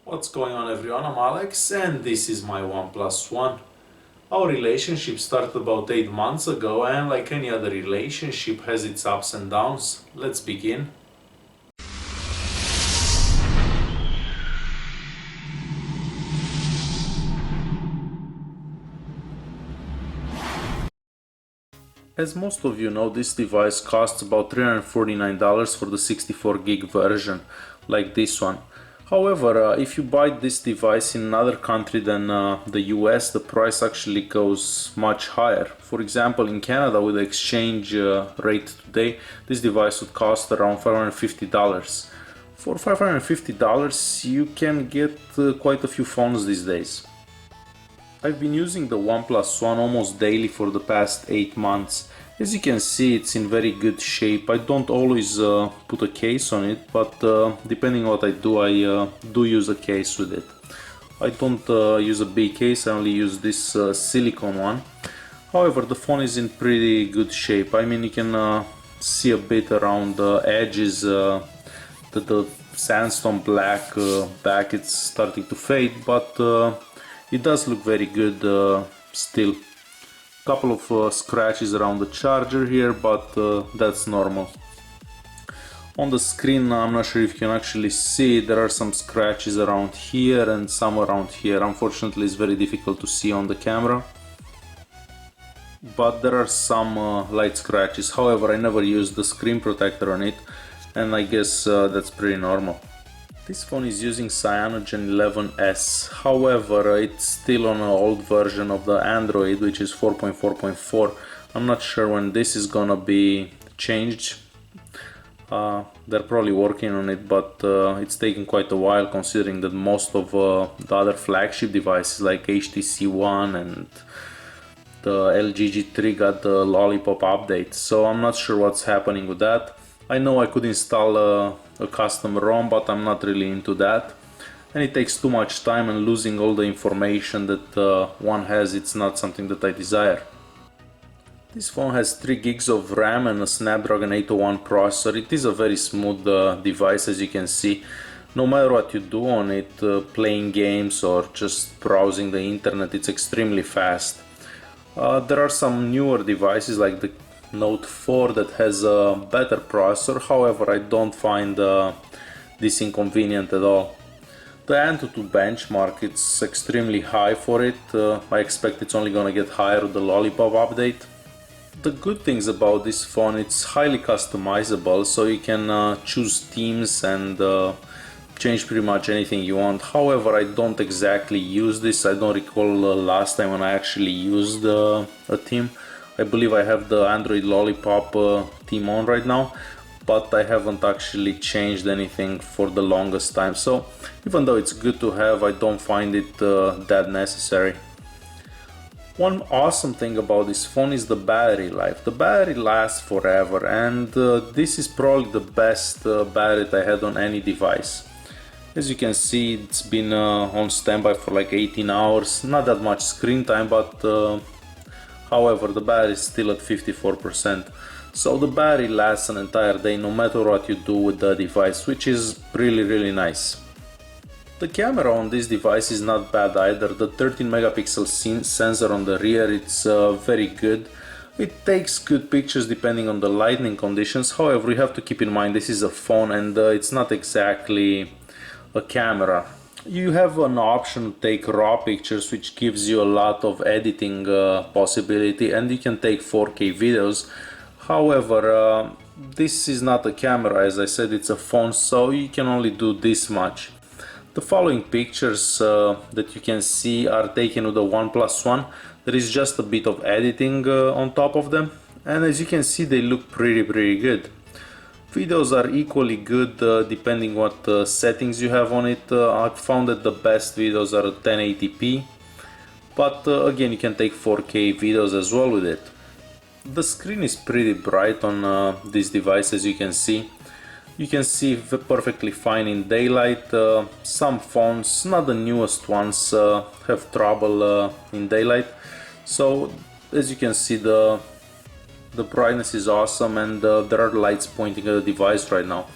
What's going on everyone, I'm Alex and this is my OnePlus One. Our relationship started about 8 months ago and like any other relationship has its ups and downs. Let's begin. As most of you know, this device costs about $349 for the 64 gig version, like this one. However, if you buy this device in another country than the US, the price actually goes much higher. For example, in Canada, with the exchange rate today, this device would cost around $550. For $550, you can get quite a few phones these days. I've been using the OnePlus One almost daily for the past 8 months. As you can see, it's in very good shape. I don't always put a case on it, but depending on what I do use a case with it. I don't use a big case, I only use this silicone one. However, the phone is in pretty good shape. I mean, you can see a bit around the edges, the sandstone black back, it's starting to fade, but it does look very good still. Couple of scratches around the charger here, but that's normal. On the screen, I'm not sure if you can actually see, there are some scratches around here and some around here. Unfortunately, it's very difficult to see on the camera, but there are some light scratches. However, I never used the screen protector on it, and I guess that's pretty normal. This phone is using Cyanogen 11S, however it's still on an old version of the Android, which is 4.4.4. I'm not sure when this is gonna be changed. They're probably working on it, but it's taking quite a while, considering that most of the other flagship devices like HTC One and the LG G3 got the Lollipop update, so I'm not sure what's happening with that. I know I could install a custom ROM, but I'm not really into that, and it takes too much time, and losing all the information that one has, it's not something that I desire. This phone has 3 gigs of RAM and a Snapdragon 801 processor. It is a very smooth device, as you can see. No matter what you do on it, playing games or just browsing the internet, it's extremely fast. There are some newer devices like the Note 4 that has a better processor, however I don't find this inconvenient at all. The Antutu benchmark, it's extremely high for it. I expect it's only gonna get higher with the Lollipop update. The good things about this phone, it's highly customizable, so you can choose themes and change pretty much anything you want. However, I don't exactly use this. I don't recall last time when I actually used a theme. I believe I have the Android Lollipop theme on right now, but I haven't actually changed anything for the longest time. So even though it's good to have, I don't find it that necessary. One awesome thing about this phone is the battery life. The battery lasts forever, and this is probably the best battery that I had on any device. As you can see, it's been on standby for like 18 hours. Not that much screen time, but however, the battery is still at 54%. So the battery lasts an entire day no matter what you do with the device, which is really nice. The camera on this device is not bad either. The 13 megapixel sensor on the rear, it's very good. It takes good pictures depending on the lighting conditions. However, you have to keep in mind this is a phone and it's not exactly a camera. You have an option to take raw pictures, which gives you a lot of editing possibility, and you can take 4K videos. However, this is not a camera, as I said, it's a phone, so you can only do this much. The following pictures that you can see are taken with the OnePlus One. There is just a bit of editing on top of them, and as you can see, they look pretty good. Videos are equally good depending what settings you have on it. I've found that the best videos are at 1080p, but again, you can take 4K videos as well with it. The screen is pretty bright on this device, as you can see. You can see perfectly fine in daylight. Some phones, not the newest ones, have trouble in daylight. So as you can see, the brightness is awesome, and there are lights pointing at the device right now.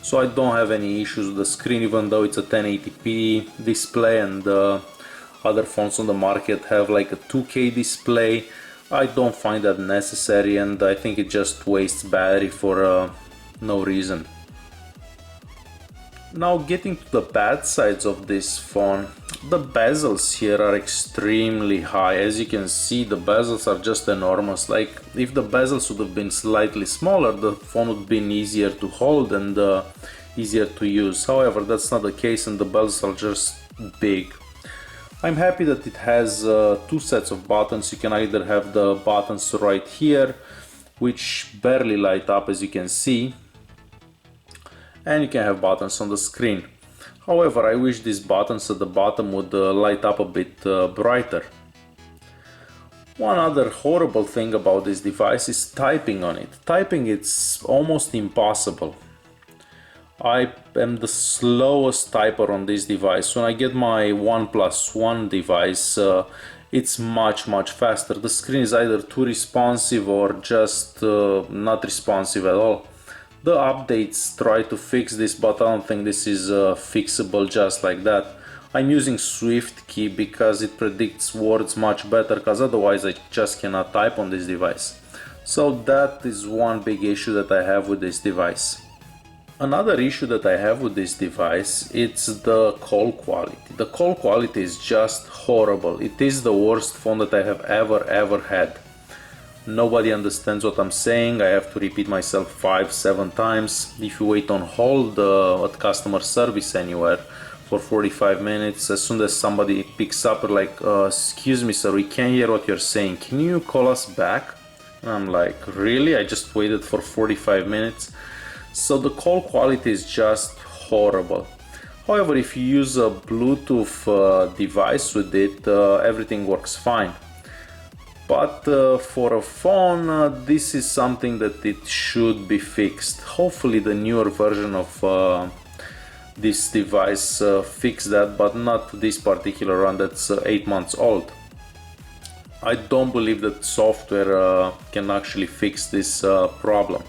so I don't have any issues with the screen, even though it's a 1080p display and other phones on the market have like a 2K display. I don't find that necessary, and I think it just wastes battery for no reason. Now getting to the bad sides of this phone, the bezels here are extremely high. As you can see, the bezels are just enormous. Like, if the bezels would have been slightly smaller, the phone would have been easier to hold and easier to use. However, that's not the case, and the bezels are just big. I'm happy that it has two sets of buttons. You can either have the buttons right here, which barely light up, as you can see, and you can have buttons on the screen. However, I wish these buttons at the bottom would light up a bit brighter. One other horrible thing about this device is typing on it. Typing, it's almost impossible. I am the slowest typer on this device. When I get my OnePlus One device, it's much faster. The screen is either too responsive or just not responsive at all. The updates try to fix this, but I don't think this is fixable just like that. I'm using SwiftKey because it predicts words much better, because otherwise I just cannot type on this device. So that is one big issue that I have with this device. Another issue that I have with this device, it's the call quality. The call quality is just horrible. It is the worst phone that I have ever had. Nobody understands what I'm saying. I have to repeat myself 5-7 times. If you wait on hold at customer service anywhere for 45 minutes, as soon as somebody picks up, like, excuse me sir, we can't hear what you're saying, can you call us back? And I'm like, really? I just waited for 45 minutes. So the call quality is just horrible. However, if you use a Bluetooth device with it, everything works fine. But for a phone, this is something that it should be fixed. Hopefully the newer version of this device fix that, but not this particular one that's 8 months old. I don't believe that software can actually fix this problem.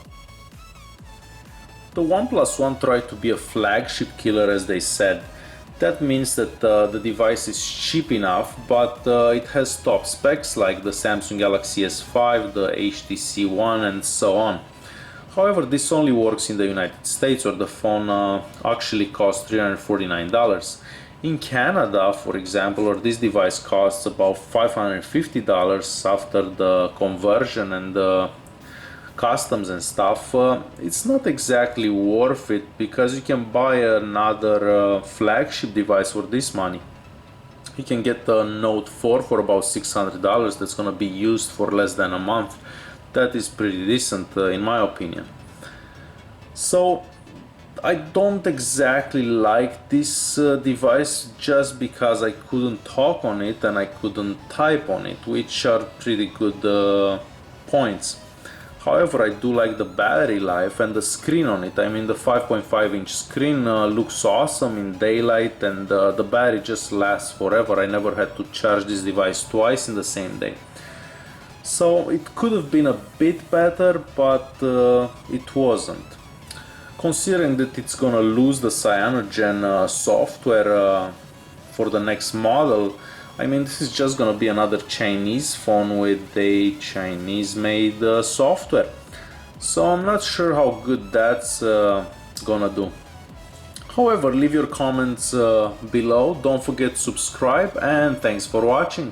The OnePlus One tried to be a flagship killer, as they said. That means that the device is cheap enough, but it has top specs like the Samsung Galaxy S5, the HTC One, and so on. However, this only works in the United States, where the phone actually costs $349. In Canada, for example, where this device costs about $550 after the conversion and the customs and stuff, it's not exactly worth it, because you can buy another flagship device for this money. You can get a Note 4 for about $600 that's gonna be used for less than a month. That is pretty decent in my opinion. So I don't exactly like this device, just because I couldn't talk on it and I couldn't type on it, which are pretty good points. However, I do like the battery life and the screen on it. I mean, the 5.5-inch screen looks awesome in daylight, and the battery just lasts forever. I never had to charge this device twice in the same day. So it could have been a bit better, but it wasn't. Considering that it's gonna lose the cyanogen software for the next model, I mean, this is just gonna be another Chinese phone with a Chinese-made software. So I'm not sure how good that's gonna do. However, leave your comments below, don't forget to subscribe, and thanks for watching.